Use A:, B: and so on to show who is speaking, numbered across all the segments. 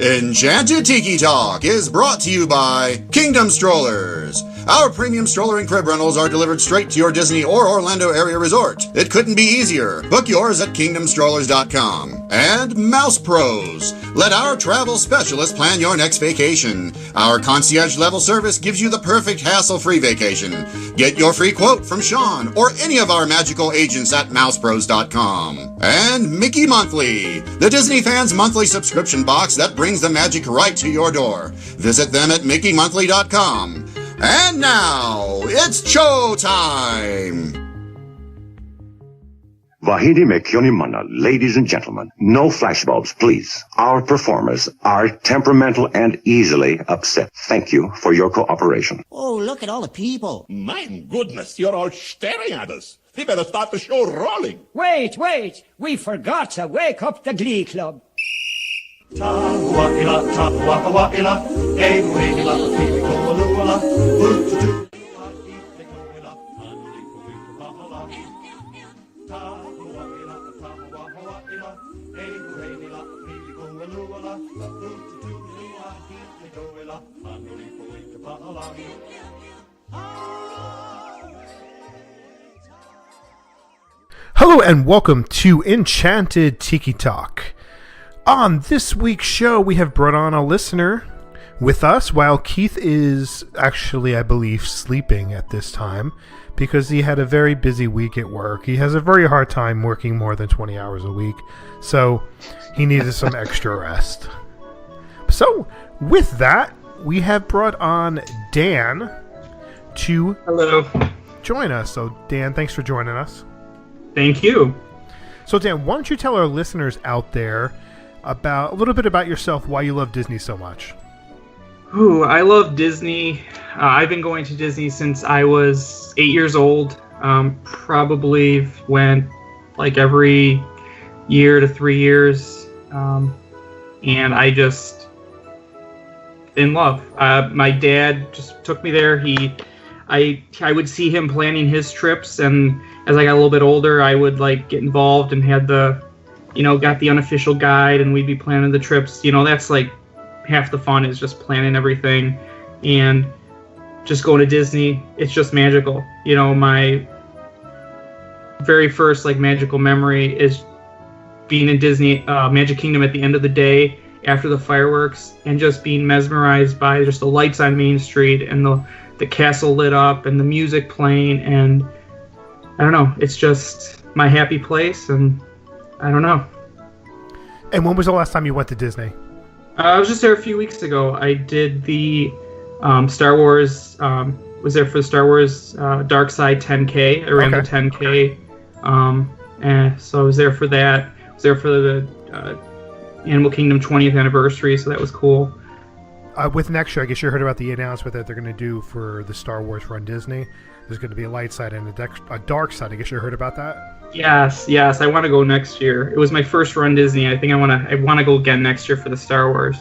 A: Enchanted Tiki Talk is brought to you by Kingdom Strollers. Our premium stroller and crib rentals are delivered straight to your Disney or Orlando area resort. It couldn't be easier. Book yours at kingdomstrollers.com. And Mouse Pros. Let our travel specialists plan your next vacation. Our concierge level service gives you the perfect hassle-free vacation. Get your free quote from Sean or any of our magical agents at mousepros.com. And Mickey Monthly, the Disney fans' monthly subscription box that brings the magic right to your door. Visit them at mickeymonthly.com. And now, it's showtime!
B: Vahidi Mekyoni Mana, ladies and gentlemen, no flashbulbs, please. Our performers are temperamental and easily upset. Thank you for your cooperation.
C: Oh, look at all the people.
D: My goodness, you're all staring at us. We better start the show rolling.
E: Wait, we forgot to wake up the Glee Club.
F: Tahua'ila, e-wa'ila, pili-ko-malua, ooh-to-do.
G: Hello and welcome to Enchanted Tiki Talk. On this week's show, we have brought on a listener with us while Keith is actually, I believe, sleeping at this time because he had a very busy week at work. He has a very hard time working more than 20 hours a week, so he needed some extra rest. So, with that, we have brought on Dan to join us. So, Dan, thanks for joining us.
H: Thank you.
G: So, Dan, why don't you tell our listeners out there about a little bit about yourself, why you love Disney so much?
H: Ooh, I love Disney. I've been going to Disney since I was 8 years old. Probably went like every year to 3 years. And I just in love. My dad just took me there. I would see him planning his trips, and as I got a little bit older, I would like get involved and had got the unofficial guide, and we'd be planning the trips. That's like half the fun is just planning everything, and just going to Disney. It's just magical. My very first like magical memory is being in Disney Magic Kingdom at the end of the day after the fireworks, and just being mesmerized by just the lights on Main Street and the castle lit up and the music playing, and I don't know, it's just my happy place, and I don't know.
G: And when was the last time you went to Disney?
H: I was just there a few weeks ago. I did the Star Wars, was there for the Star Wars Dark Side 10K. I ran the 10K, and so I was there for that. I was there for the Animal Kingdom 20th anniversary, so that was cool.
G: With next year, I guess you heard about the announcement that they're going to do for the Star Wars Run Disney. There's going to be a light side and a dark side. I guess you heard about that?
H: Yes. I want to go next year. It was my first Run Disney. I think I want to go again next year for the Star Wars.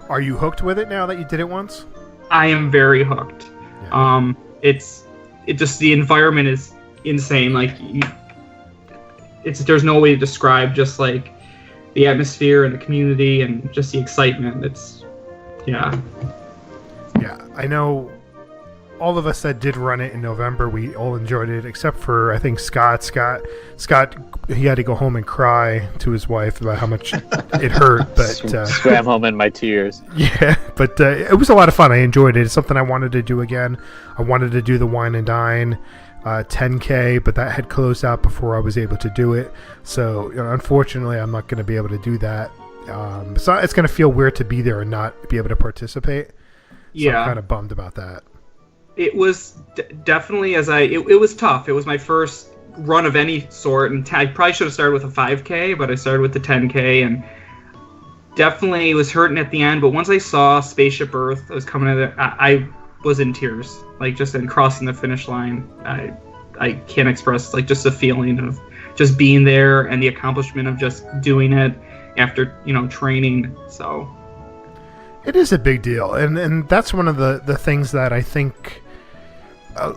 G: Are you hooked with it now that you did it once?
H: I am very hooked. Yeah. The environment is insane. Like there's no way to describe just like the atmosphere and the community and just the excitement. Yeah,
G: I know all of us that did run it in November, we all enjoyed it, except for, I think, Scott. Scott, he had to go home and cry to his wife about how much it hurt. But
I: swam home in my tears.
G: Yeah, but it was a lot of fun. I enjoyed it. It's something I wanted to do again. I wanted to do the Wine and Dine 10K, but that had closed out before I was able to do it. So, unfortunately, I'm not going to be able to do that. So it's going to feel weird to be there and not be able to participate. So I'm kind of bummed about that.
H: It was definitely it was tough. It was my first run of any sort, and I probably should have started with a 5K, but I started with the 10K, and definitely was hurting at the end. But once I saw Spaceship Earth, I was coming at it, I was in tears, like just in crossing the finish line. I can't express like just the feeling of just being there and the accomplishment of just doing it after training. So
G: it is a big deal, and that's one of the things that I think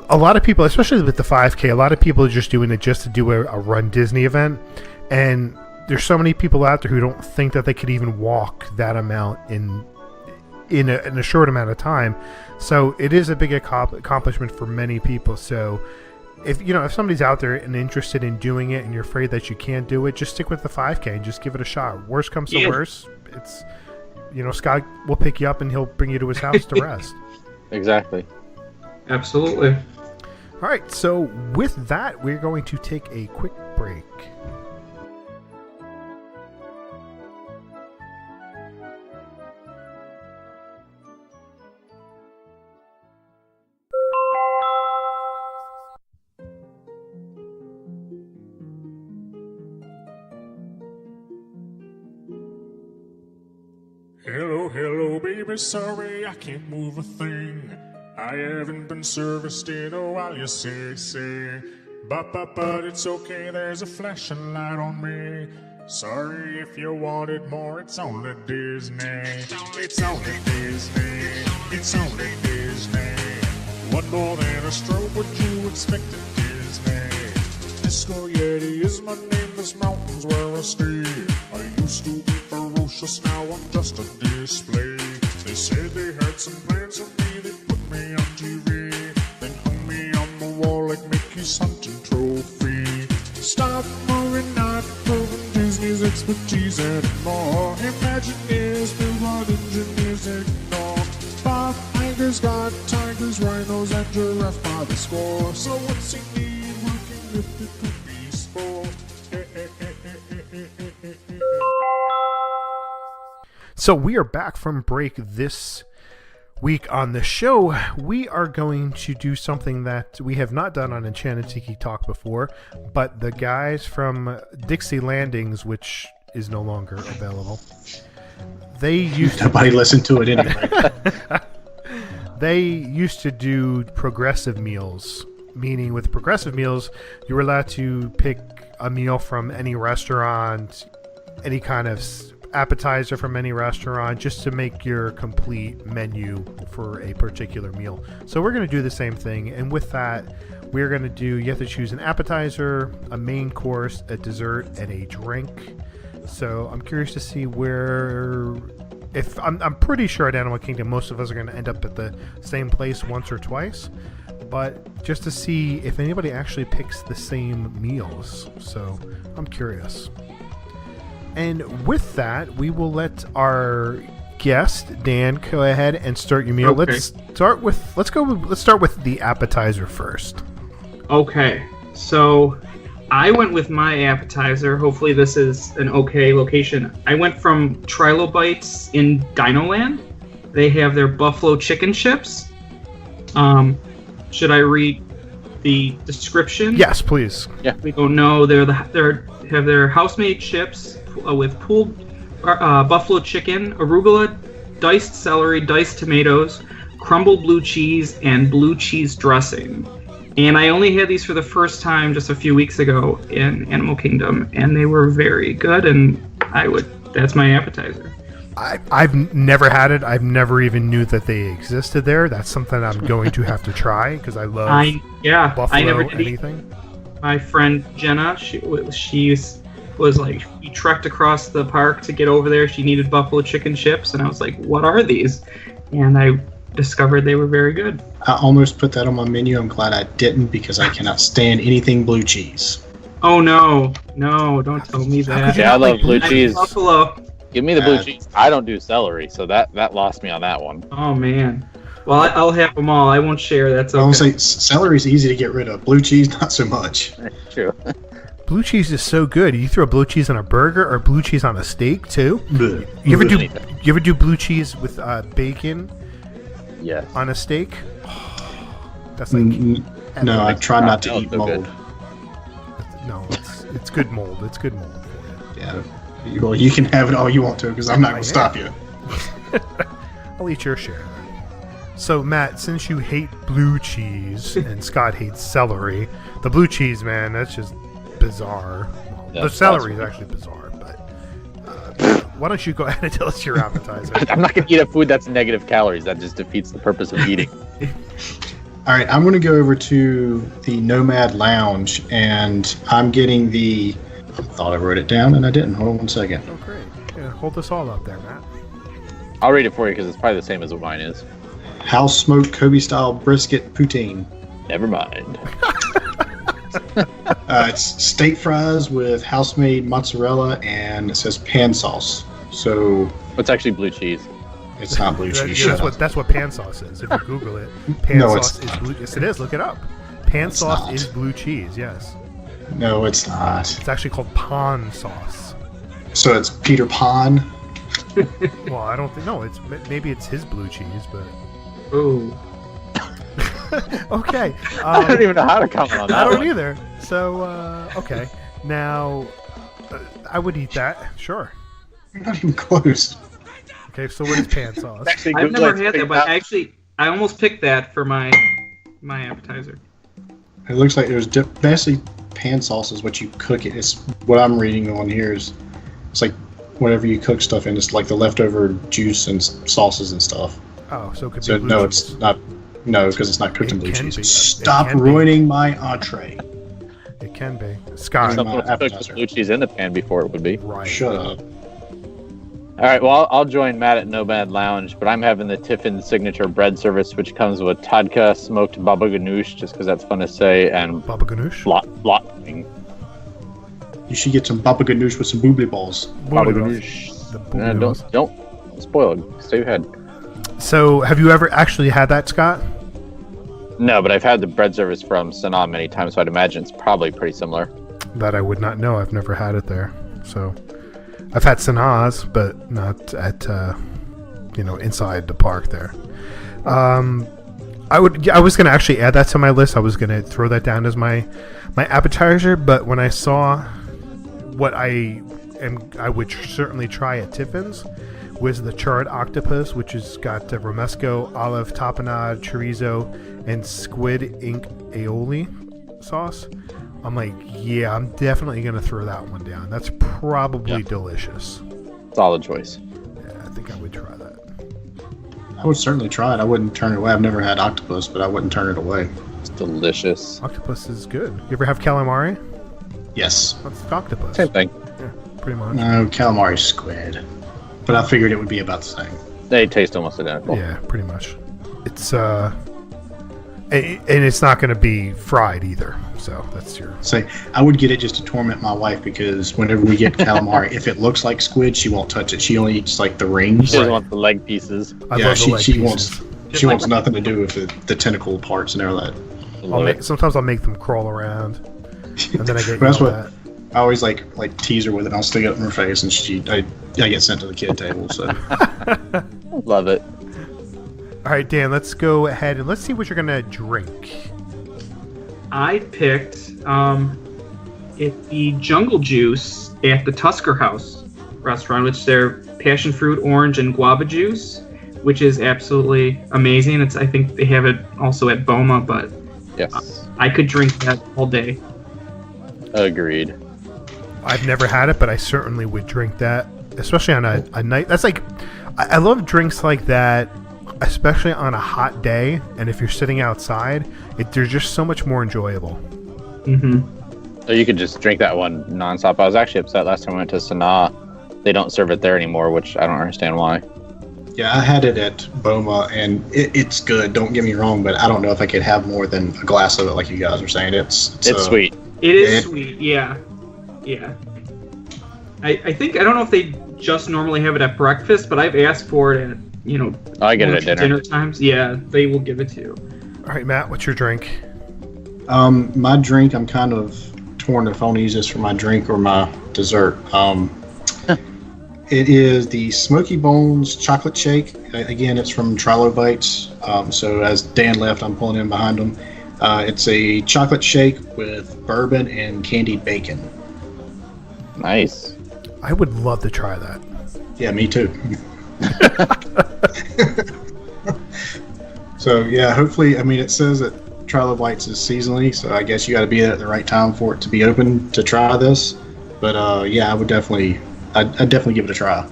G: a lot of people, especially with the 5K, a lot of people are just doing it just to do a Run Disney event, and there's so many people out there who don't think that they could even walk that amount in a short amount of time. So it is a big accomplishment for many people. So if somebody's out there and interested in doing it and you're afraid that you can't do it, just stick with the 5K and just give it a shot. Worst comes to worst, it's Scott will pick you up and he'll bring you to his house to rest.
C: Exactly.
H: Absolutely.
G: All right, so with that, we're going to take a quick break.
F: Hello, baby, sorry I can't move a thing. I haven't been serviced in a while, you say. But it's okay, there's a flashing light on me. Sorry if you wanted more, it's only Disney. It's only Disney. It's only Disney. What more than a stroke would you expect at Disney? Disco Yeti is my name, this mountain's where I stay. I used to be ferocious, now I'm just a display. They said they had some plans for me, they put me on TV, then hung me on the wall like Mickey's hunting trophy. Stop moving, not proving Disney's expertise anymore. Imagineers build what engineers ignore. Bob Iger's got tigers, rhinos, and giraffes by the score. So what's he need working if it could be sport?
G: So we are back from break this week on the show. We are going to do something that we have not done on Enchanted Tiki Talk before, but the guys from Dixie Landings, which is no longer available, they used
I: nobody listened to it anyway.
G: They used to do progressive meals, meaning with progressive meals, you were allowed to pick a meal from any restaurant, any kind of appetizer from any restaurant, just to make your complete menu for a particular meal. So we're going to do the same thing, and with that, we're going to do, you have to choose an appetizer, a main course, a dessert, and a drink. So I'm curious to see if I'm pretty sure at Animal Kingdom most of us are going to end up at the same place once or twice, but just to see if anybody actually picks the same meals. So I'm curious. And with that, we will let our guest Dan go ahead and start your meal.
H: Okay.
G: Let's start with the appetizer first.
H: Okay, so I went with my appetizer. Hopefully this is an okay location. I went from Trilobites in Dinoland. They have their buffalo chicken chips. Should I read the description?
G: Yes, please.
C: Yeah.
H: We don't know. They have their house-made chips with pulled buffalo chicken, arugula, diced celery, diced tomatoes, crumbled blue cheese, and blue cheese dressing. And I only had these for the first time just a few weeks ago in Animal Kingdom, and they were very good, and that's my appetizer.
G: I've never had it. I've never even knew that they existed there. That's something I'm going to have to try, because I love buffalo,
H: I never did
G: anything.
H: My friend Jenna, she was like, she trekked across the park to get over there. She needed buffalo chicken chips, and I was like, what are these? And I discovered they were very good.
I: I almost put that on my menu. I'm glad I didn't, because I cannot stand anything blue cheese.
H: Oh no, don't tell me that.
C: Yeah, I love blue cheese.
H: Buffalo.
C: Give me the blue cheese. I don't do celery, so that lost me on that one.
H: Oh man. Well, I'll have them all. I won't share. That's okay.
I: I won't say celery's easy to get rid of. Blue cheese, not so much.
C: True.
G: Blue cheese is so good. You throw blue cheese on a burger or blue cheese on a steak too.
I: Bleh.
G: You ever do blue cheese with bacon?
C: Yes.
G: On a steak? That's like
I: no. I try not to eat mold.
C: Good.
G: No, it's good mold. It's good mold for you.
I: Yeah. Well, you can have it all you want to, because I'm not going to stop you.
G: I'll eat your share. So, Matt, since you hate blue cheese and Scott hates celery, the blue cheese, man, that's just bizarre. Well, the celery is actually bizarre, but why don't you go ahead and tell us your appetizer?
C: I'm not going to eat a food that's negative calories. That just defeats the purpose of eating.
I: All right, I'm going to go over to the Nomad Lounge, and I'm getting the I thought I wrote it down and I didn't. Hold on one second.
G: Oh, great. Yeah, hold this all up there, Matt.
C: I'll read it for you because it's probably the same as what mine is.
I: House smoked Kobe style brisket poutine.
C: Never mind.
I: It's steak fries with house-made mozzarella, and it says pan sauce. So
C: It's actually blue cheese.
I: it's not blue cheese.
G: Yeah,
I: Shut up.
G: that's what pan sauce is. If you Google it, pan
I: No,
G: sauce
I: it's
G: is blue. Yes, it is. Look it up. Pan
I: It's
G: sauce
I: not.
G: is blue cheese. Yes,
I: No, it's not.
G: it's actually called pan sauce.
I: So it's Peter Pan.
G: Well, I don't think. No, it's maybe it's his blue cheese, but
H: Ooh.
G: okay.
C: I don't even know how to comment on
G: I
C: that
G: don't
C: one.
G: either. So okay, now I would eat that. Sure.
I: You're not even close.
G: Okay, so what is pan sauce?
C: Actually,
H: I've
C: Google
H: never
C: it.
H: had that, but I almost picked that for my appetizer.
I: It looks like there's basically pan sauce is what you cook it. It's what I'm reading on here is it's like whatever you cook stuff in. It's like the leftover juice and sauces and stuff.
G: Oh, so it could
I: So
G: be blue
I: no,
G: cheese.
I: it's not. No, because it's not cooked in
G: It
I: blue
G: can
I: cheese.
G: be. It
I: Stop
G: can be.
I: ruining my entree.
G: It can be. Scott.
I: Some-
C: Something was cooked with
I: appetizer.
C: blue cheese in the pan before it would be.
G: Right.
I: Shut up.
C: All right, well, I'll join Matt at Nomad Lounge, but I'm having the Tiffin's signature bread service, which comes with tadka, smoked baba ganoush, just because that's fun to say, and
G: Baba ganoush.
C: blotting.
I: You should get some baba ganoush with some boobly balls.
C: Baba
G: Booty
C: ganoush.
G: The booty
C: Don't spoil it. Stay ahead.
G: So, have you ever actually had that, Scott?
C: No, but I've had the bread service from Sanaa many times, so I'd imagine it's probably pretty similar.
G: That I would not know. I've never had it there. So, I've had Sanaa's, but not at inside the park there. I was gonna actually add that to my list. I was gonna throw that down as my appetizer, but when I saw what I would certainly try at Tiffin's was the charred octopus, which has got romesco, olive tapenade, chorizo, and squid ink aioli sauce. I'm like, yeah, I'm definitely gonna throw that one down. That's probably delicious.
C: Solid choice.
G: Yeah, I think I would try that.
I: I would certainly try it. I wouldn't turn it away. I've never had octopus, but I wouldn't turn it away.
C: It's delicious.
G: Octopus is good. You ever have calamari?
I: Yes.
G: What's octopus?
C: Same thing.
G: Yeah, pretty much.
I: No, calamari squid. But I figured it would be about the same.
C: They taste almost identical.
G: Yeah, pretty much. It's and it's not going to be fried either. So that's your.
I: Say, I would get it just to torment my wife because whenever we get calamari, if it looks like squid, she won't touch it. She only eats like the rings.
C: She doesn't want the leg pieces.
G: I
I: Yeah,
G: love the leg
I: she
G: pieces.
I: wants nothing to do with the tentacle parts and all that.
G: Sometimes I'll make them crawl around, and then I get
I: That's
G: yelled
I: what
G: at.
I: I always like tease her with it. I'll stick it up in her face, and I get sent to the kid table. So
C: Love it.
G: All right, Dan, let's go ahead and let's see what you're going to drink.
H: I picked the Jungle Juice at the Tusker House restaurant, which is their passion fruit, orange, and guava juice, which is absolutely amazing. I think they have it also at Boma, but
C: Yes.
H: I could drink that all day.
C: Agreed.
G: I've never had it, but I certainly would drink that, especially on a night. That's like, I love drinks like that, especially on a hot day. And if you're sitting outside, they're just so much more enjoyable.
H: Mm-hmm.
C: So you could just drink that one nonstop. I was actually upset last time I went to Sanaa. They don't serve it there anymore, which I don't understand why.
I: yeah, I had it at Boma, and it's good. Don't get me wrong, but I don't know if I could have more than a glass of it, like you guys are saying. It's
C: sweet.
H: It is
I: Yeah.
H: sweet, yeah. Yeah. I think, I don't know if they just normally have it at breakfast, but I've asked for it at,
C: I get it at
H: lunch,
C: dinner.
H: times. Yeah, they will give it to you.
G: All right, Matt, what's your drink?
I: My drink, I'm kind of torn if I want to use this for my drink or my dessert. It is the Smoky Bones chocolate shake. Again, it's from Trilobites. So as Dan left, I'm pulling in behind him. It's a chocolate shake with bourbon and candied bacon.
C: Nice.
G: I would love to try that.
I: Yeah, me too. So yeah, hopefully, I mean, it says that Trilobites is seasonally, so I guess you got to be there at the right time for it to be open to try this. But yeah, I'd definitely give it a try.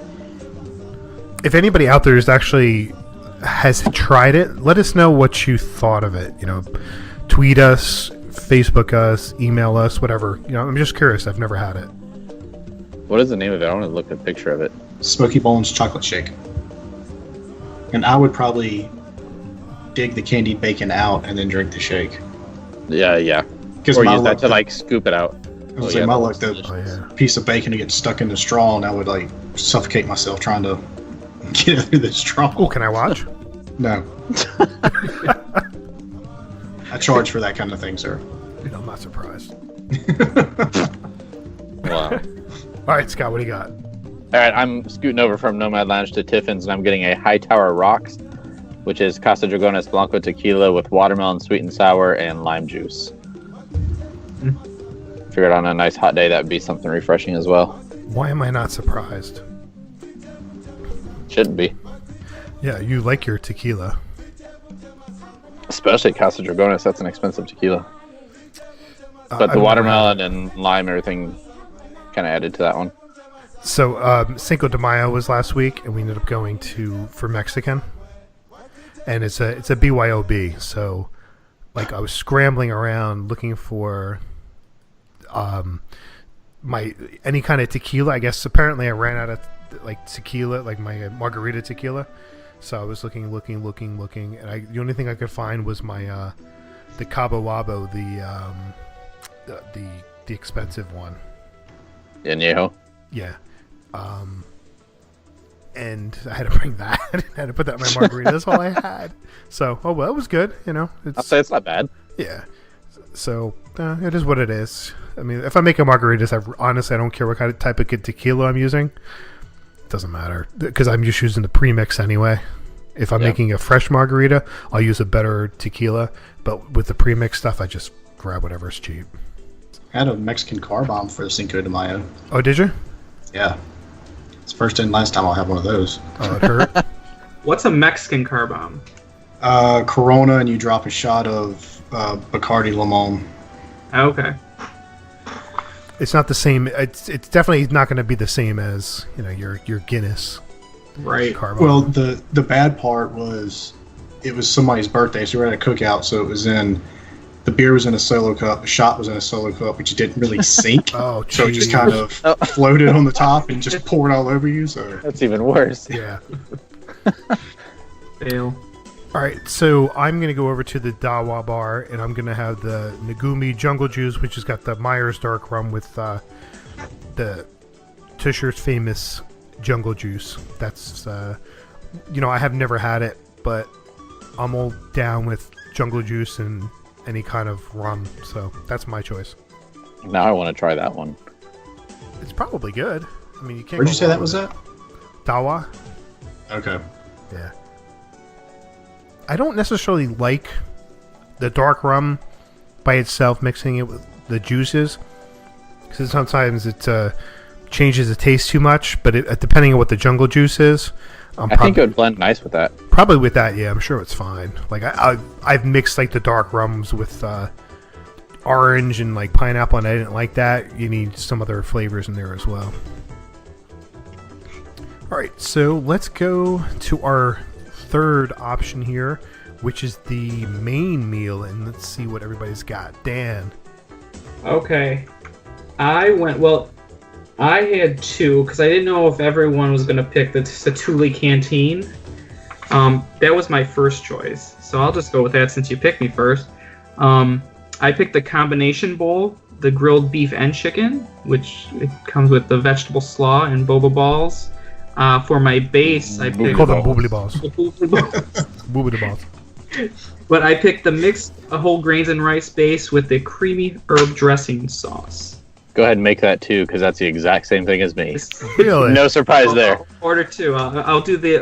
G: If anybody out there has tried it, let us know what you thought of it. Tweet us, Facebook us, email us, whatever. I'm just curious. I've never had it.
C: What is the name of it? I want to look at a picture of it.
I: Smoky Bones chocolate shake. And I would probably dig the candied bacon out and then drink the shake.
C: Yeah.
I: Because
C: Or use that to like scoop it out.
I: I was my luck, the piece of bacon to get stuck in the straw, and I would like suffocate myself trying to get through the straw.
G: Oh, can I watch?
I: No. I charge for that kind of thing, sir.
G: No, I'm not surprised.
C: Wow.
G: All right, Scott, what do you got?
C: All right, I'm scooting over from Nomad Lounge to Tiffin's, and I'm getting a Hightower Rocks, which is Casa Dragones Blanco tequila with watermelon sweet and sour and lime juice. Figured on a nice hot day that would be something refreshing as well.
G: Why am I not surprised?
C: Shouldn't be.
G: Yeah, you like your tequila.
C: Especially Casa Dragones, that's an expensive tequila. But the watermelon and lime, everything kind of added to that one.
G: So Cinco de Mayo was last week, and we ended up going for Mexican. And it's a BYOB, so like I was scrambling around looking for my any kind of tequila. I guess apparently I ran out of like tequila, like my margarita tequila. So I was looking, and the only thing I could find was my the Cabo Wabo, the expensive one.
C: Añejo?
G: Yeah. And I had to bring that. I had to put that in my margarita. That's all I had. So, oh well, it was good. You know,
C: I'll say it's not bad.
G: Yeah. So it is what it is. I mean, if I make a margaritas, honestly, I don't care what kind of type of tequila I'm using. It doesn't matter because I'm just using the premix anyway. If I'm making a fresh margarita, I'll use a better tequila. But with the premix stuff, I just grab whatever's cheap.
I: I had a Mexican car bomb for Cinco de Mayo.
G: Oh, did you?
I: Yeah. It's first and last time I'll have one of those.
G: Oh, it hurt?
H: What's a Mexican car bomb?
I: Corona, and you drop a shot of Bacardi Limon.
H: Okay.
G: It's not the same. It's definitely not going to be the same as your Guinness.
H: Right.
G: Car bomb.
I: Well, the bad part was it was somebody's birthday, so we were at a cookout, so it was in. The beer was in a solo cup, the shot was in a solo cup, which didn't really sink.
G: Oh,
I: so it just kind of floated on the top and just poured all over you. So
C: that's even worse.
G: Yeah.
H: Fail.
G: All right, so I'm going to go over to the Dawa bar, and I'm going to have the Nagumi Jungle Juice, which has got the Myers Dark Rum with the Tusher's famous Jungle Juice. That's, I have never had it, but I'm all down with Jungle Juice and any kind of rum, so that's my choice.
C: Now I want to try that one.
G: It's probably good. I mean, you can't.
I: Where'd you say that was at?
G: Dawa.
I: Okay.
G: Yeah. I don't necessarily like the dark rum by itself, mixing it with the juices, because sometimes it changes the taste too much. But depending on what the jungle juice is,
C: I think it would blend nice with that.
G: Probably with that, yeah, I'm sure it's fine. Like I've mixed like the dark rums with orange and like pineapple, and I didn't like that. You need some other flavors in there as well. All right, so let's go to our third option here, which is the main meal, and let's see what everybody's got. Dan.
H: Okay. I had two, because I didn't know if everyone was going to pick the Satuli Canteen. That was my first choice, so I'll just go with that since you picked me first. I picked the combination bowl, the grilled beef and chicken, which it comes with the vegetable slaw and boba balls. For my base, I picked...
G: We call them boobly balls. Boobly balls.
H: But I picked the mixed whole grains and rice base with the creamy herb dressing sauce.
C: Go ahead and make that too, because that's the exact same thing as me.
G: Really?
C: No surprise there.
H: I'll order two. I'll do the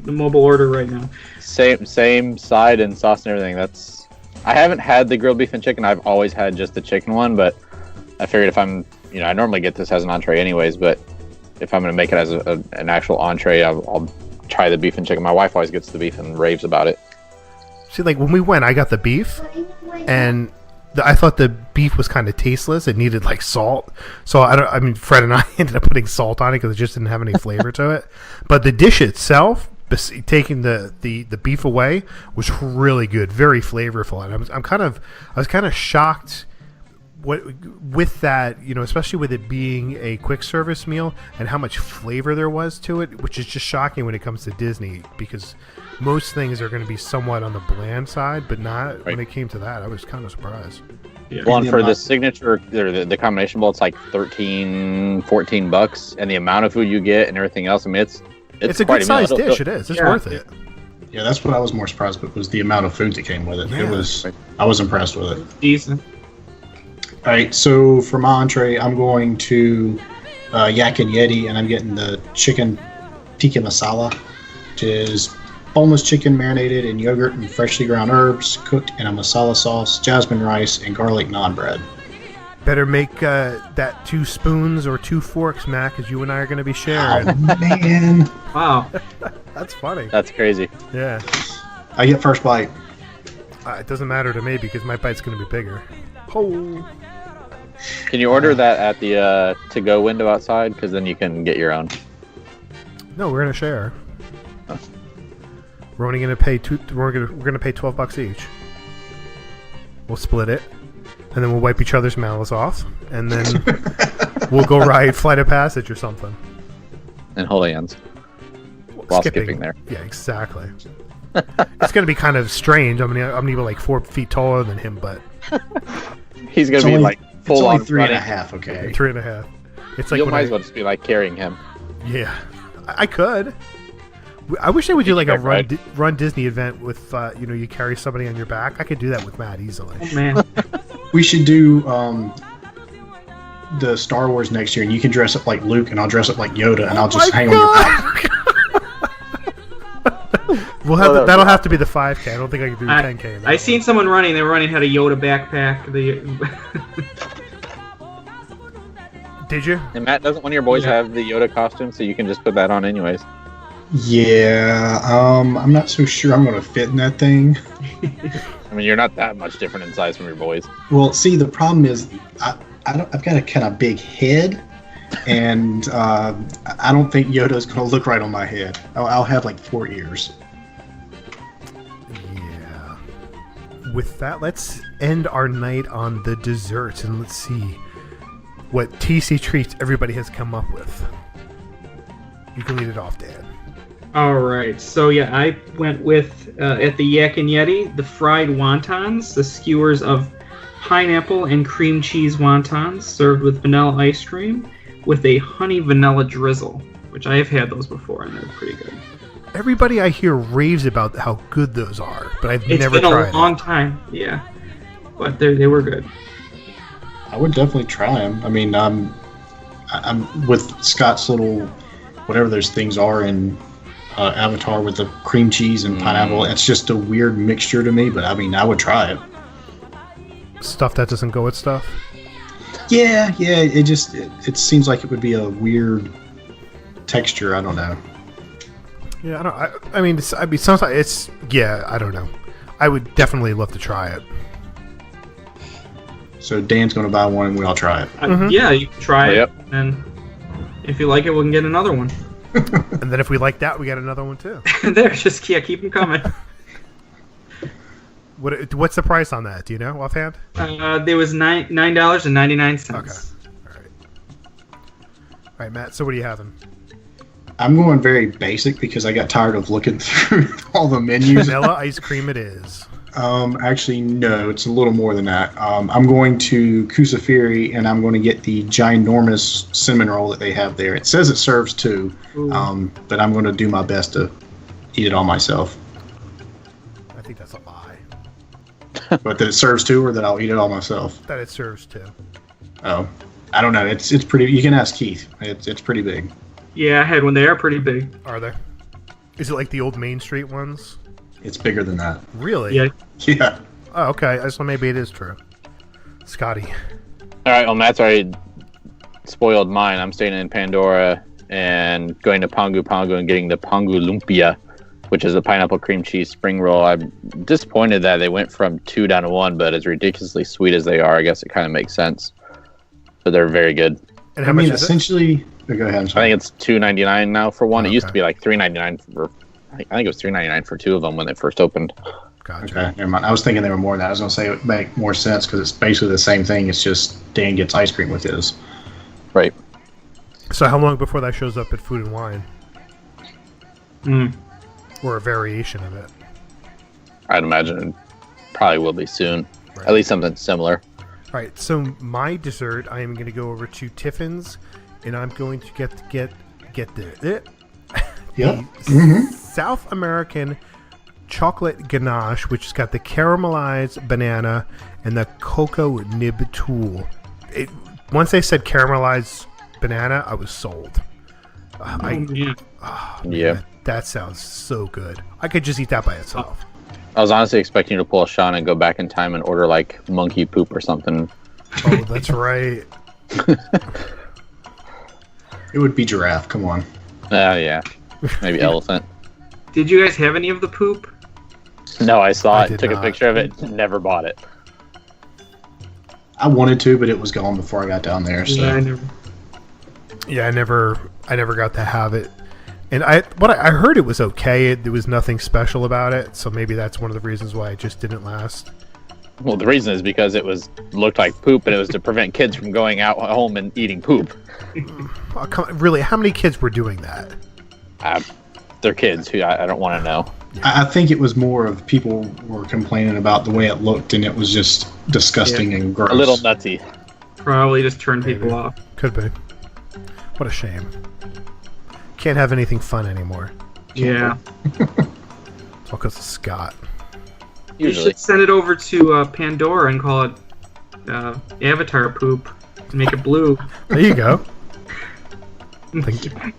H: mobile order right now.
C: Same side and sauce and everything. I haven't had the grilled beef and chicken. I've always had just the chicken one, but I figured if I'm, I normally get this as an entree anyways, but if I'm going to make it as an actual entree, I'll try the beef and chicken. My wife always gets the beef and raves about it.
G: See, like when we went, I got the beef, and I thought the beef was kind of tasteless. It needed like salt. So Fred and I ended up putting salt on it because it just didn't have any flavor to it. But the dish itself, taking the beef away, was really good, very flavorful. And I was kind of shocked with that, especially with it being a quick service meal and how much flavor there was to it, which is just shocking when it comes to Disney, because most things are going to be somewhat on the bland side, but not when it came to that. I was kind of surprised.
H: Yeah.
C: Well, and for the signature, the combination bowl, it's like $13-14, and the amount of food you get and everything else. I mean, it's
G: a good sized dish. It is. It's worth it.
I: Yeah, that's what I was more surprised with, was the amount of food that came with it.
G: Yeah.
I: I was impressed with it.
H: Decent.
I: All right, so for my entree, I'm going to Yak and Yeti, and I'm getting the chicken tikka masala, which is boneless chicken marinated in yogurt and freshly ground herbs, cooked in a masala sauce, jasmine rice, and garlic naan bread.
G: Better make that 2 spoons or 2 forks, Matt, because you and I are going to be sharing.
I: Oh, man.
H: Wow.
G: That's funny.
C: That's crazy.
G: Yeah.
I: I get first bite.
G: It doesn't matter to me because my bite's going to be bigger. Oh.
C: Can you order that at the to-go window outside? Because then you can get your own.
G: No, we're gonna share. Oh. We're only gonna pay we're gonna pay $12 each. We'll split it, and then we'll wipe each other's mouths off, and then we'll go ride Flight of Passage or something.
C: And hold hands while skipping there.
G: Yeah, exactly. It's gonna be kind of strange. I'm gonna be like 4 feet taller than him, but
C: he's gonna be like.
I: It's only 3.5, okay?
G: 3.5. It's like
C: you might as well just be like carrying him.
G: Yeah, I could. I wish they would do like a run Disney event with you carry somebody on your back. I could do that with Matt easily.
H: Oh man,
I: we should do the Star Wars next year, and you can dress up like Luke, and I'll dress up like Yoda, and I'll just hang on your back.
G: We'll have that'll have to be the 5K. I don't think I can do 10K.
H: I seen someone running. They were running had a Yoda backpack.
G: Did you?
C: And Matt, doesn't one of your boys have the Yoda costume, so you can just put that on anyways?
I: Yeah, I'm not so sure I'm going to fit in that thing.
C: I mean, you're not that much different in size from your boys.
I: Well, see, the problem is I've got a kind of big head, and I don't think Yoda's going to look right on my head. I'll have like 4 ears.
G: Yeah. With that, let's end our night on the desserts, and let's see what TC treats everybody has come up with. You can lead it off, Dan.
H: All right. So yeah, I went with at the Yak and Yeti the fried wontons, the skewers of pineapple and cream cheese wontons served with vanilla ice cream with a honey vanilla drizzle, which I have had those before and they're pretty good.
G: Everybody I hear raves about how good those are, but I've never tried it.
H: It's been a long time, yeah, but they were good.
I: I would definitely try them. I mean, I'm with Scott's little whatever those things are in Avatar with the cream cheese and pineapple. It's just a weird mixture to me, but I mean, I would try it.
G: Stuff that doesn't go with stuff?
I: Yeah. It seems like it would be a weird texture. I don't know.
G: Yeah, I mean, sometimes it's I don't know. I would definitely love to try it.
I: So Dan's going to buy one and we all try it.
H: Yeah, you can try it. And if you like it, we can get another one.
G: And then if we like that, we get another one too.
H: Keep them coming.
G: What's the price on that? Do you know offhand?
H: There was $9.99.
G: Okay. All right, Matt. So what are you having?
I: I'm going very basic because I got tired of looking through all the menus.
G: Vanilla ice cream it is.
I: Actually, no, it's a little more than that. I'm going to Kusafiri, and I'm going to get the ginormous cinnamon roll that they have there. It says it serves 2, but I'm going to do my best to eat it all myself.
G: I think that's a lie.
I: But that it serves 2, or that I'll eat it all myself?
G: That it serves 2.
I: Oh, I don't know. It's pretty. You can ask Keith. It's pretty big.
H: Yeah, I had one. They are pretty big.
G: Are they? Is it like the old Main Street ones?
I: It's bigger than that.
G: Really?
H: Yeah.
I: Yeah.
G: Oh, okay. So maybe it is true. Scotty.
C: All right. Well, Matt's already spoiled mine. I'm staying in Pandora and going to Pongu Pongu and getting the Pongu Lumpia, which is a pineapple cream cheese spring roll. I'm disappointed that they went from 2 down to 1, but as ridiculously sweet as they are, I guess it kind of makes sense. So they're very good.
I: And I mean, essentially, go ahead. I'm sorry.
C: I think it's $2.99 now for one. It used to be like $3.99 for. I think it was $3.99 for 2 of them when they first opened.
G: Gotcha.
I: Okay, never mind. I was thinking they were more than that. I was going to say it would make more sense because it's basically the same thing. It's just Dan gets ice cream with his.
C: Right.
G: So how long before that shows up at Food and Wine? Or a variation of it?
C: I'd imagine it probably will be soon.
G: Right.
C: At least something similar.
G: All right, so my dessert, I am going to go over to Tiffin's, and I'm going to get the South American chocolate ganache, which has got the caramelized banana and the cocoa nib tool. Once they said caramelized banana, I was sold.
C: Yeah.
G: That sounds so good. I could just eat that by itself.
C: I was honestly expecting you to pull a Sean and go back in time and order like monkey poop or something.
G: Oh, that's right.
I: It would be giraffe. Come on.
C: Yeah. Maybe elephant.
H: Did you guys have any of the poop?
C: No, I saw
G: I
C: it,
G: did
C: took
G: not.
C: a picture of it, never bought it.
I: I wanted to, but it was gone before I got down there. So.
H: Yeah, I never.
G: Yeah, I never got to have it. And I heard it was okay. There was nothing special about it, so maybe that's one of the reasons why it just didn't last.
C: Well, the reason is because it looked like poop, and it was to prevent kids from going out home and eating poop.
G: Oh, really, how many kids were doing that?
C: They're kids who I don't want to know.
I: I think it was more of people were complaining about the way it looked, and it was just disgusting and gross.
C: A little nutty.
H: Probably just turned people off.
G: Could be. What a shame. Can't have anything fun anymore.
H: Yeah.
G: It's all because of Scott.
H: You
C: Usually.
H: should send it over to Pandora and call it Avatar poop and make it blue.
G: There you go.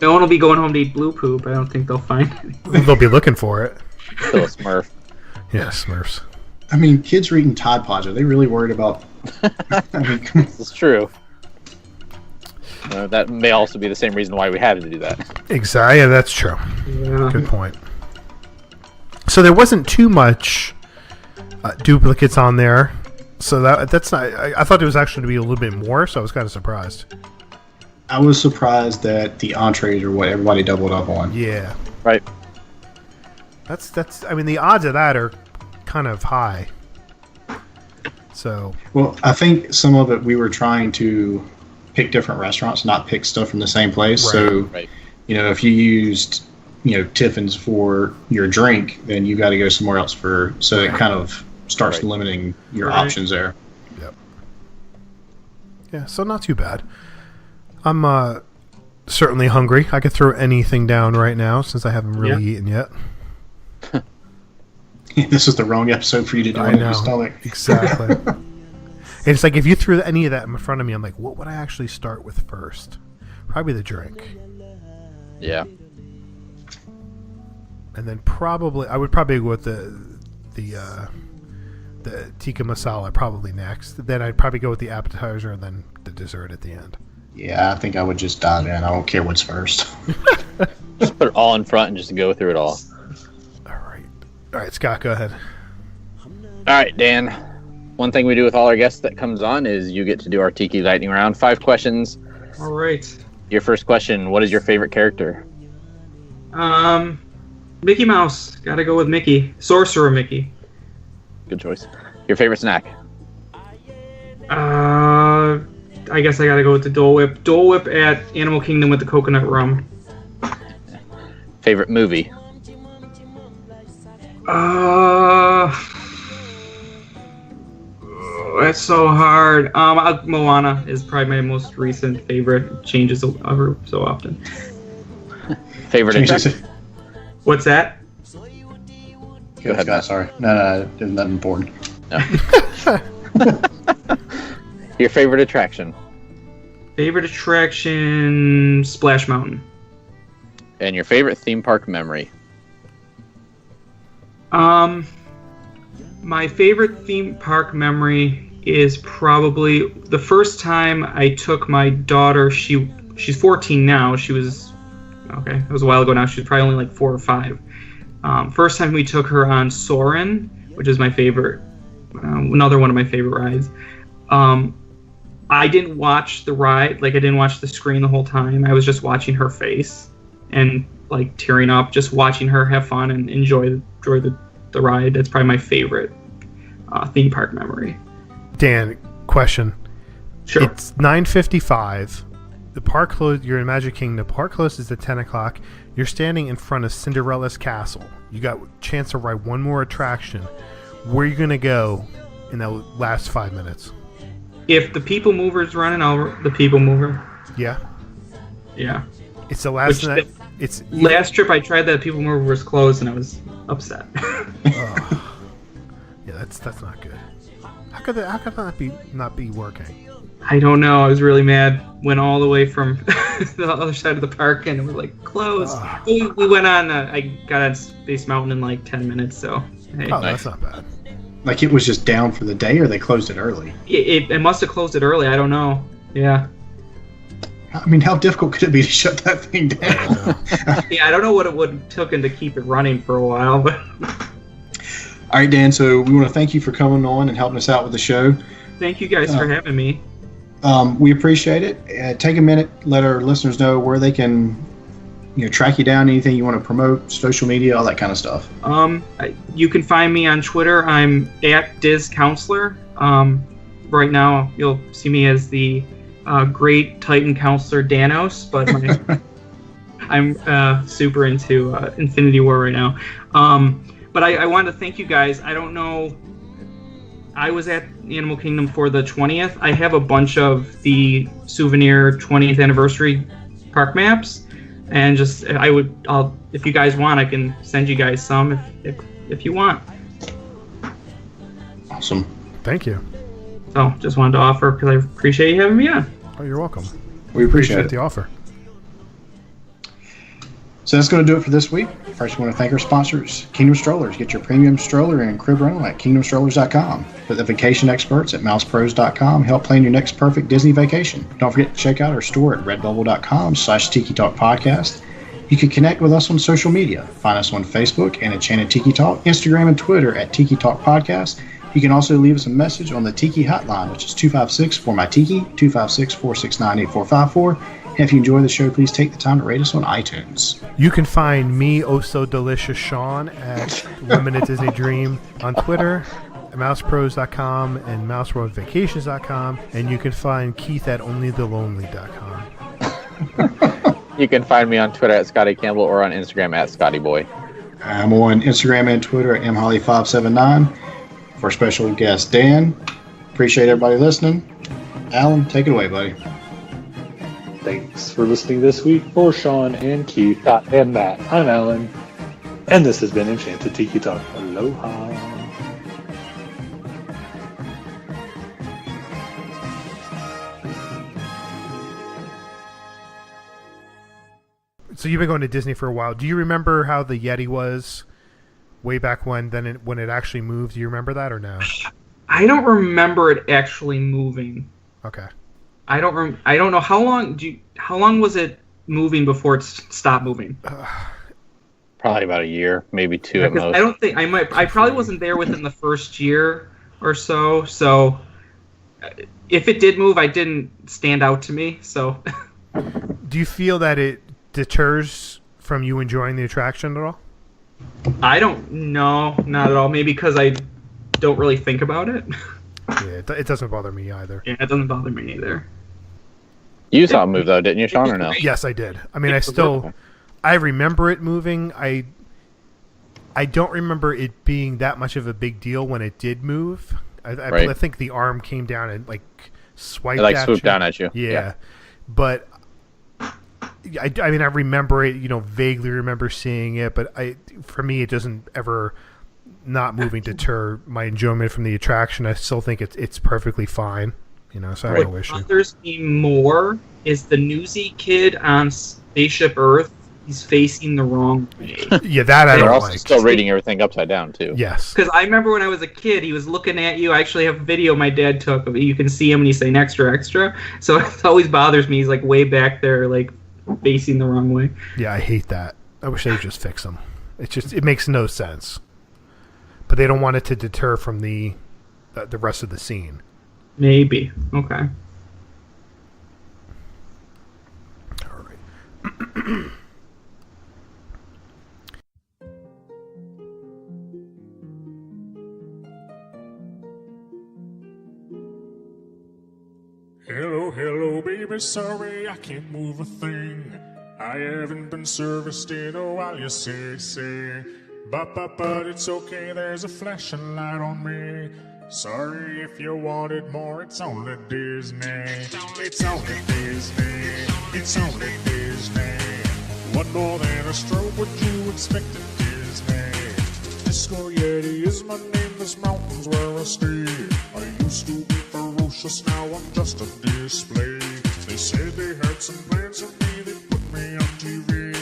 H: No one will be going home to eat blue poop. I don't think they'll find it.
G: They'll be looking for it.
C: Still a Smurf.
G: Yeah, Smurfs.
I: I mean, kids are eating Tide Pods. Are they really worried about... I mean,
C: It's true. That may also be the same reason why we had to do that.
G: Exactly. Yeah, that's true.
H: Yeah.
G: Good point. So there wasn't too much duplicates on there. So that's not. I thought it was actually to be a little bit more. So I was kind of surprised.
I: I was surprised that the entrees are what everybody doubled up on.
G: Yeah.
C: Right.
G: That's. I mean, the odds of that are kind of high. So.
I: Well, I think some of it we were trying to pick different restaurants, not pick stuff from the same place.
G: Right.
I: So,
C: Right.
I: if you used, Tiffin's for your drink, then you got to go somewhere else so it kind of starts
C: Right.
I: limiting your
H: Right.
I: options there.
G: Yep. Yeah. So not too bad. I'm certainly hungry. I could throw anything down right now since I haven't really eaten yet.
I: This is the wrong episode for you to do
G: I
I: it in your
G: know.
I: stomach.
G: Exactly. It's like if you threw any of that in front of me, I'm like, what would I actually start with first? Probably the drink.
C: Yeah.
G: And then I would probably go with the tikka masala probably next. Then I'd probably go with the appetizer and then the dessert at the end.
I: Yeah, I think I would just dive in. I don't care what's first.
C: Just put it all in front and just go through it all.
G: All right, Scott, go ahead.
C: All right, Dan. One thing we do with all our guests that comes on is you get to do our Tiki Lightning Round. 5 questions.
H: All right.
C: Your first question, what is your favorite character?
H: Mickey Mouse. Gotta go with Mickey. Sorcerer Mickey.
C: Good choice. Your favorite snack?
H: I guess I gotta go with the Dole Whip. Dole Whip at Animal Kingdom with the coconut rum.
C: Favorite movie?
H: That's so hard. Moana is probably my most recent favorite. It changes ever so often.
C: Favorite attraction?
H: What's that?
I: Go
C: ahead, Matt.
I: Sorry. No, it's nothing important.
C: No. Your favorite attraction?
H: Favorite attraction, Splash Mountain.
C: And your favorite theme park memory?
H: My favorite theme park memory is probably the first time I took my daughter. She's 14 now. It was a while ago now. She was probably only like 4 or 5. First time we took her on Soarin', which is my favorite, another one of my favorite rides. I didn't watch the ride, I didn't watch the screen the whole time. I was just watching her face and tearing up, just watching her have fun and enjoy the the ride. It's probably my favorite theme park memory.
G: Dan, question.
H: Sure.
G: It's 9:55. The park closed. You're in Magic Kingdom. The park closes at 10 o'clock. You're standing in front of Cinderella's castle. You got a chance to ride one more attraction. Where are you going to go in the last 5 minutes?
H: If the People Mover's running, the People Mover.
G: Yeah.
H: Yeah.
G: It's the last night.
H: Last trip I tried that, People Mover was closed, and I was upset.
G: Yeah, that's not good. How could that not be working?
H: I don't know. I was really mad. Went all the way from the other side of the park, and it was like closed. We went on. I got on Space Mountain in like 10 minutes. So hey.
G: Oh, that's not bad.
I: Like it was just down for the day, or they closed it early?
H: It must have closed it early. I don't know. Yeah.
I: I mean, how difficult could it be to shut that thing down?
H: Yeah, I don't know what it would have taken to keep it running for a while, but.
I: All right, Dan. So we want to thank you for coming on and helping us out with the show.
H: Thank you guys for having me.
I: We appreciate it. Take a minute, let our listeners know where they can, track you down. Anything you want to promote, social media, all that kind of stuff.
H: You can find me on Twitter. I'm at DizCounselor. Right now, you'll see me as the Great Titan Counselor Danos, but I'm super into Infinity War right now. But I wanted to thank you guys. I don't know. I was at Animal Kingdom for the 20th. I have a bunch of the souvenir 20th anniversary park maps, and if you guys want, I can send you guys some if you want.
I: Awesome.
G: Thank you.
H: So just wanted to offer because I appreciate you having me on.
G: Oh, you're welcome.
I: We appreciate
G: the offer.
I: So that's going to do it for this week. First, we want to thank our sponsors, Kingdom Strollers. Get your premium stroller and crib rental at kingdomstrollers.com. But the vacation experts at mousepros.com help plan your next perfect Disney vacation. Don't forget to check out our store at redbubble.com/Tiki Talk Podcast. You can connect with us on social media. Find us on Facebook and Enchanted Tiki Talk, Instagram and Twitter at Tiki Talk Podcast. You can also leave us a message on the Tiki hotline, which is 256-4MY-TIKI, 256-469-8454. And if you enjoy the show, please take the time to rate us on iTunes.
G: You can find me, Oh So Delicious Sean, at Limited Disney Dream on Twitter, at mousepros.com and mouseworldvacations.com. And you can find Keith at onlythelonely.com.
C: You can find me on Twitter at Scotty Campbell or on Instagram at ScottyBoy.
I: I'm on Instagram and Twitter at mholly579. For special guest Dan, appreciate everybody listening. Alan, take it away, buddy.
J: Thanks for listening this week. For Sean and Keith and Matt, I'm Alan, and this has been Enchanted Tiki Talk. Aloha.
G: So you've been going to Disney for a while. Do you remember how the Yeti was way back when? When it actually moved, do you remember that or no?
H: I don't remember it actually moving.
G: Okay.
H: I don't know how long was it moving before it stopped moving?
C: Probably about a year, maybe two at most.
H: I probably wasn't there within the first year or so. So if it did move, I didn't stand out to me. So
G: do you feel that it deters from you enjoying the attraction at all?
H: I don't know, not at all. Maybe because I don't really think about it.
G: Yeah, it doesn't bother me either.
H: Yeah, it doesn't bother me either.
C: You saw it move though, didn't you, Sean, or no?
G: Yes, I did. I mean, I remember it moving. I don't remember it being that much of a big deal when it did move. I think the arm came down and swiped at you.
C: Swooped down at you.
G: Yeah. But I mean, I remember it, vaguely remember seeing it, but for me, it doesn't ever not moving deter my enjoyment from the attraction. I still think it's perfectly fine, so I have no issue. What
H: bothers me more is the Newsy kid on Spaceship Earth. He's facing the wrong way.
G: Yeah, that I don't like. They're also
C: still reading everything upside down, too.
G: Yes.
H: Because I remember when I was a kid, he was looking at you. I actually have a video my dad took of it. You can see him and he's saying extra, extra. So it always bothers me. He's way back there, facing the wrong way.
G: Yeah, I hate that. I wish they would just fix him. It makes no sense. But they don't want it to deter from the rest of the scene.
H: Maybe. Okay.
G: All right.
F: Hello, hello, baby, sorry I can't move a thing. I haven't been serviced in a while, you say. But it's okay, there's a flashing light on me. Sorry if you wanted more, it's only Disney. It's only Disney. It's only Disney. What more than a stroke would you expect at Disney? Disco Yeti is my name, this mountain's where I stay. I used to be ferocious, now I'm just a display. They said they had some plans for me, they put me on TV,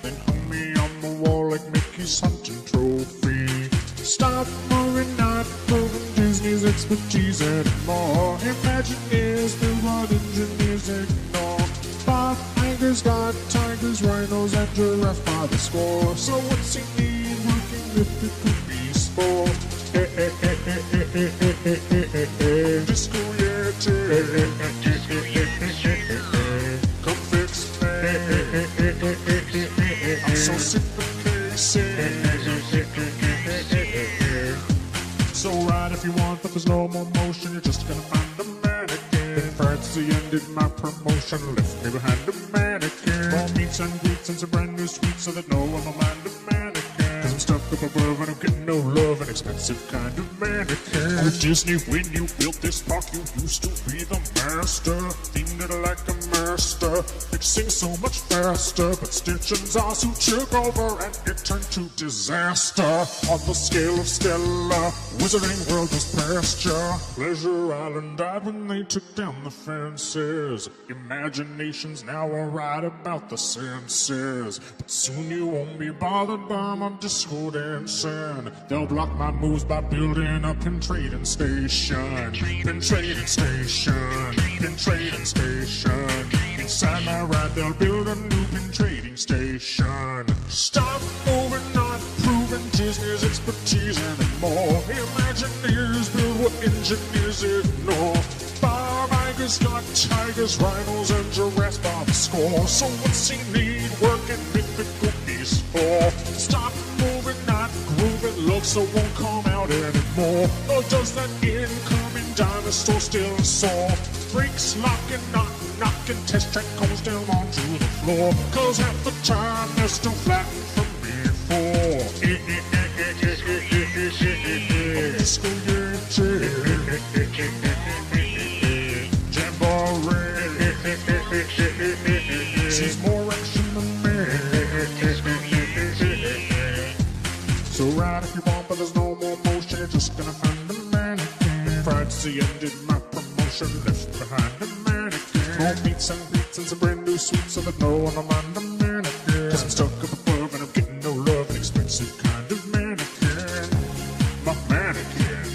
F: then hung me on the wall like Mickey's hunting trophy. Stop moving, not proving Disney's expertise anymore. Imagineers build what engineers ignore. Bob Iger's got tigers, rhinos, and giraffes by the score. So what's he need working with the cookies for? Disco Yeti, come fix me. I'm so sick of casing. So ride if you want, but there's no more motion. You're just gonna find a mannequin. In France, he ended my promotion, left me behind a mannequin. More meets and greets and some brand new sweets, so that no one will mind a mannequin. Cause I'm stuck up above and I'm getting no love, an expensive kind of mannequin. Oh Disney, when you built this park, you used to be the master. Themed it like a master, fixing so much faster. But Stitch and Zazu took over and it turned to disaster. On the scale of Stella, Wizarding World was pasture. Pleasure Island died when they took down the fences. Imaginations now are right about the senses. But soon you won't be bothered by my disco dancing. They'll block my moves by building a pin trading station. Pin trading station. Pin trading station. Inside my ride they'll build a new pin trading station. Stop moving, not proving Disney's expertise anymore. Imagineers build what engineers ignore. Bob Iger's got tigers, rhinos, and giraffes by the score. So what's he need working mythical beasts for? Stop moving, not grooving, love so won't come out anymore. Or does that incoming dinosaur still soar? Freaks locking, knocking, test track goes down onto the floor. Cause half the time they're still flattened from before. Disco Yeti, Jamboree, she's more action than me. So ride if you want, but there's no more motion. You're just gonna find a mannequin. Privacy ended my promotion, left behind a mannequin. More meets and greets and some brand new sweets, so that no one will mind a mannequin. Cause I'm stuck up above and I'm getting no love, an expensive kind of mannequin. My mannequin,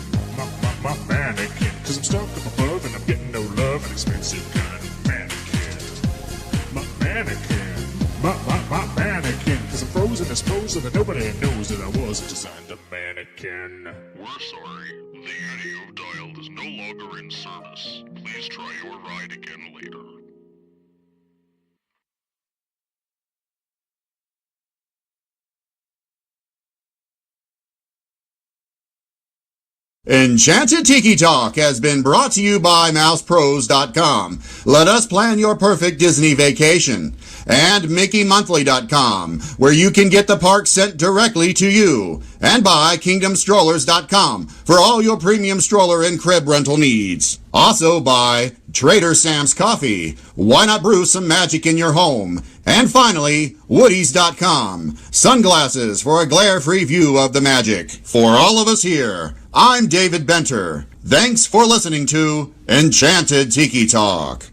F: my mannequin. Cause I'm stuck up above and I'm getting no love, an expensive kind of mannequin. My mannequin, my mannequin. Cause I'm frozen as pose so that nobody knows that I was designed a mannequin.
K: We're sorry, the Yeti you dialed is no longer in service. Please try your ride again later.
A: Enchanted Tiki Talk has been brought to you by MousePros.com. Let us plan your perfect Disney vacation. And MickeyMonthly.com, where you can get the park sent directly to you. And by KingdomStrollers.com for all your premium stroller and crib rental needs. Also by Trader Sam's Coffee. Why not brew some magic in your home? And finally, Woodies.com. Sunglasses for a glare-free view of the magic. For all of us here, I'm David Benter. Thanks for listening to Enchanted Tiki Talk.